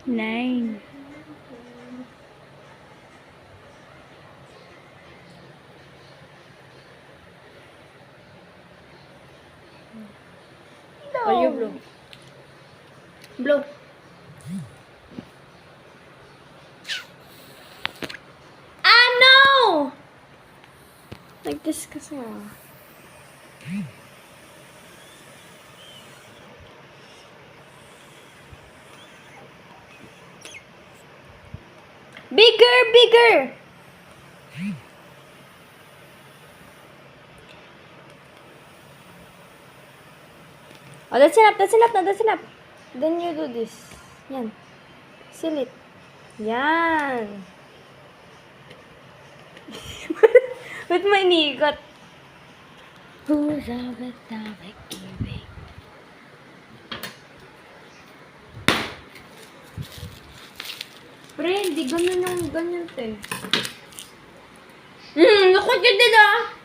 9. No. Or you blue? Blue. Ah, no! Like this kasi Bigger, bigger! Oh, that's enough, that's enough, that's enough. Then you do this. Yan. Seal it. Yan. Ba't may inigot? Who's up with the giving? Pre, hindi ganun yung ganyan, te. Naku, yun din ah!